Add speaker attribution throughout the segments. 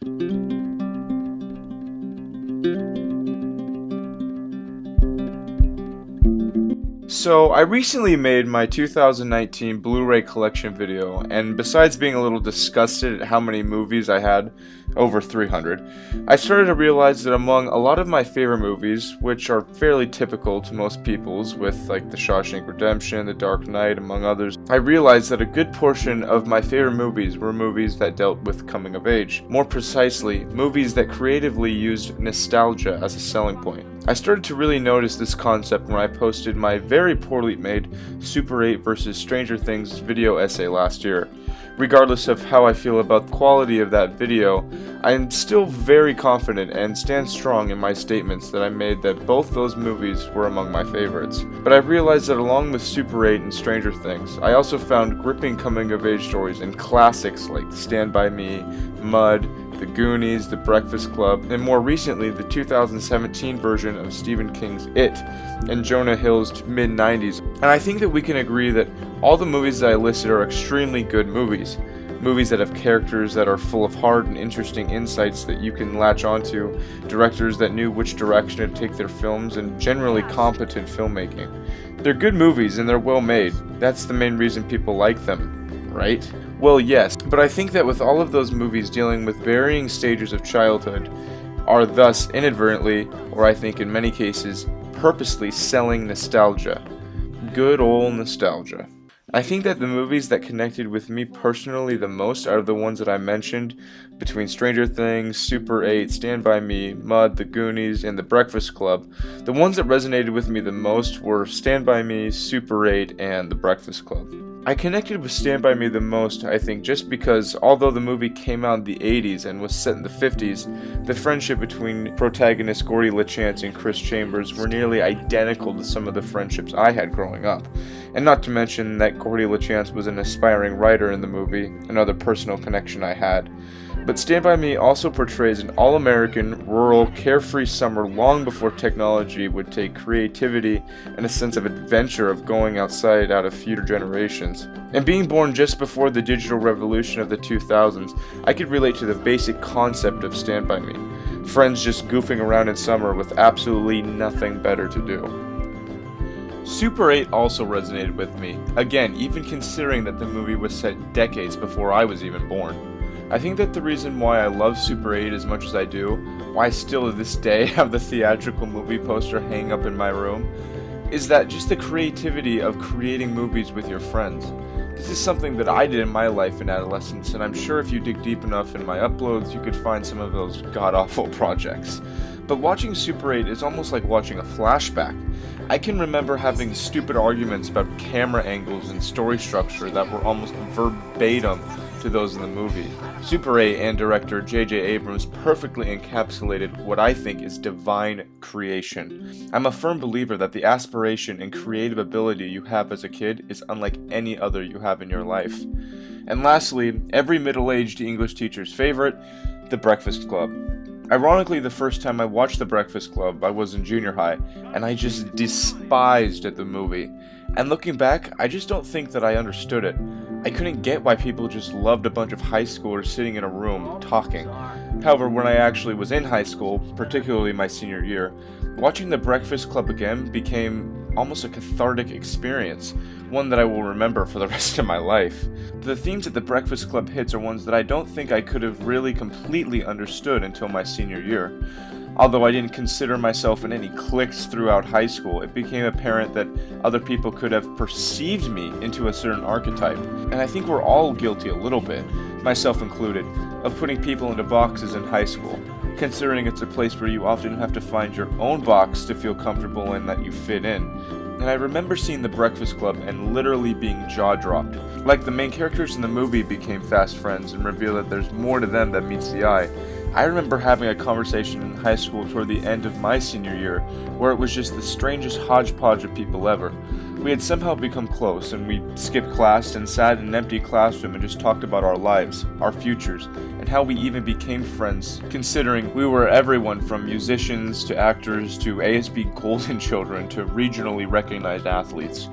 Speaker 1: So, I recently made my 2019 Blu-ray collection video, and besides being a little disgusted at how many movies I had, over 300, I started to realize that among a lot of my favorite movies, which are fairly typical to most people's, with like The Shawshank Redemption, The Dark Knight, among others, I realized that a good portion of my favorite movies were movies that dealt with coming of age. More precisely, movies that creatively used nostalgia as a selling point. I started to really notice this concept when I posted my very poorly made Super 8 vs. Stranger Things video essay last year. Regardless of how I feel about the quality of that video, I am still very confident and stand strong in my statements that I made that both those movies were among my favorites. But I realized that along with Super 8 and Stranger Things, I also found gripping coming-of-age stories in classics like Stand By Me, Mud, The Goonies, The Breakfast Club, and more recently the 2017 version of Stephen King's It, and Jonah Hill's mid-90s. And I think that we can agree that all the movies that I listed are extremely good movies. Movies that have characters that are full of heart and interesting insights that you can latch onto, directors that knew which direction to take their films, and generally competent filmmaking. They're good movies and they're well made. That's the main reason people like them, right? Well, yes, but I think that with all of those movies dealing with varying stages of childhood, are thus inadvertently, or I think in many cases, purposely selling nostalgia. Good old nostalgia. I think that the movies that connected with me personally the most out of the ones that I mentioned, between Stranger Things, Super 8, Stand By Me, Mud, The Goonies, and The Breakfast Club, the ones that resonated with me the most were Stand By Me, Super 8, and The Breakfast Club. I connected with Stand By Me the most, I think, just because although the movie came out in the 80s and was set in the 50s, the friendship between protagonist Gordy LaChance and Chris Chambers were nearly identical to some of the friendships I had growing up. And not to mention that Gordy LaChance was an aspiring writer in the movie, another personal connection I had. But Stand By Me also portrays an all-American, rural, carefree summer long before technology would take creativity and a sense of adventure of going outside out of future generations. And being born just before the digital revolution of the 2000s, I could relate to the basic concept of Stand By Me. Friends just goofing around in summer with absolutely nothing better to do. Super 8 also resonated with me, again, even considering that the movie was set decades before I was even born. I think that the reason why I love Super 8 as much as I do, why I still to this day have the theatrical movie poster hanging up in my room, is that just the creativity of creating movies with your friends. This is something that I did in my life in adolescence, and I'm sure if you dig deep enough in my uploads, you could find some of those god-awful projects. But watching Super 8 is almost like watching a flashback. I can remember having stupid arguments about camera angles and story structure that were almost verbatim to those in the movie. Super 8 and director J.J. Abrams perfectly encapsulated what I think is divine creation. I'm a firm believer that the aspiration and creative ability you have as a kid is unlike any other you have in your life. And lastly, every middle-aged English teacher's favorite, The Breakfast Club. Ironically, the first time I watched The Breakfast Club, I was in junior high, and I just despised the movie. And looking back, I just don't think that I understood it. I couldn't get why people just loved a bunch of high schoolers sitting in a room, talking. However, when I actually was in high school, particularly my senior year, watching The Breakfast Club again became almost a cathartic experience, one that I will remember for the rest of my life. The themes that The Breakfast Club hits are ones that I don't think I could have really completely understood until my senior year. Although I didn't consider myself in any cliques throughout high school, it became apparent that other people could have perceived me into a certain archetype. And I think we're all guilty a little bit, myself included, of putting people into boxes in high school, considering it's a place where you often have to find your own box to feel comfortable in that you fit in. And I remember seeing The Breakfast Club and literally being jaw-dropped. Like the main characters in the movie became fast friends and reveal that there's more to them than meets the eye. I remember having a conversation in high school toward the end of my senior year where it was just the strangest hodgepodge of people ever. We had somehow become close, and we skipped class and sat in an empty classroom and just talked about our lives, our futures, and how we even became friends, considering we were everyone from musicians to actors to ASB golden children to regionally recognized athletes.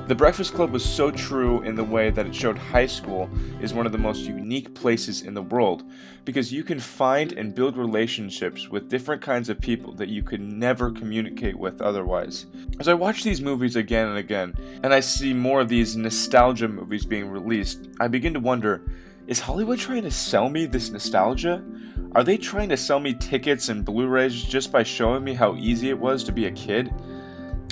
Speaker 1: The Breakfast Club was so true in the way that it showed high school is one of the most unique places in the world, because you can find and build relationships with different kinds of people that you could never communicate with otherwise. As I watch these movies again and again, and I see more of these nostalgia movies being released, I begin to wonder, is Hollywood trying to sell me this nostalgia? Are they trying to sell me tickets and Blu-rays just by showing me how easy it was to be a kid?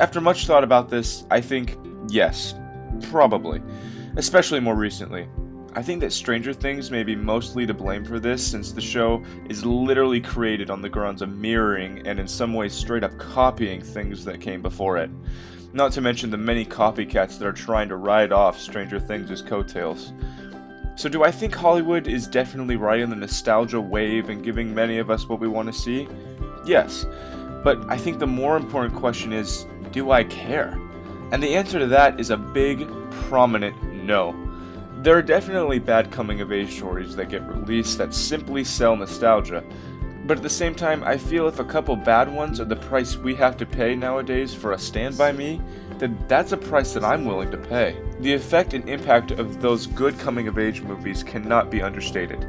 Speaker 1: After much thought about this, I think yes, probably, especially more recently. I think that Stranger Things may be mostly to blame for this, since the show is literally created on the grounds of mirroring and in some ways straight up copying things that came before it. Not to mention the many copycats that are trying to ride off Stranger Things' coattails. So do I think Hollywood is definitely riding the nostalgia wave and giving many of us what we want to see? Yes, but I think the more important question is, do I care? And the answer to that is a big, prominent no. There are definitely bad coming-of-age stories that get released that simply sell nostalgia, but at the same time, I feel if a couple bad ones are the price we have to pay nowadays for a Stand By Me, then that's a price that I'm willing to pay. The effect and impact of those good coming-of-age movies cannot be understated.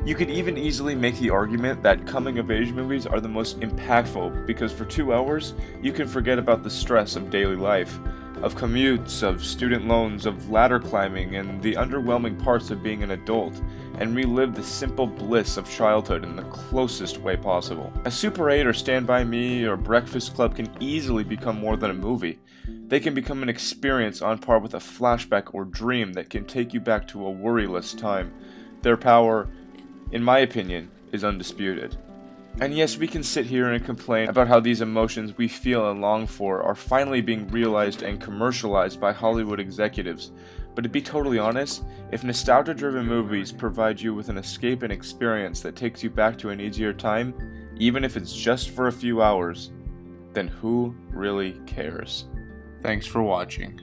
Speaker 1: You could even easily make the argument that coming-of-age movies are the most impactful because for 2 hours, you can forget about the stress of daily life, of commutes, of student loans, of ladder climbing, and the underwhelming parts of being an adult, and relive the simple bliss of childhood in the closest way possible. A Super 8 or Stand By Me or Breakfast Club can easily become more than a movie. They can become an experience on par with a flashback or dream that can take you back to a worryless time. Their power, in my opinion, is undisputed. And yes, we can sit here and complain about how these emotions we feel and long for are finally being realized and commercialized by Hollywood executives. But to be totally honest, if nostalgia-driven movies provide you with an escape and experience that takes you back to an easier time, even if it's just for a few hours, then who really cares? Thanks for watching.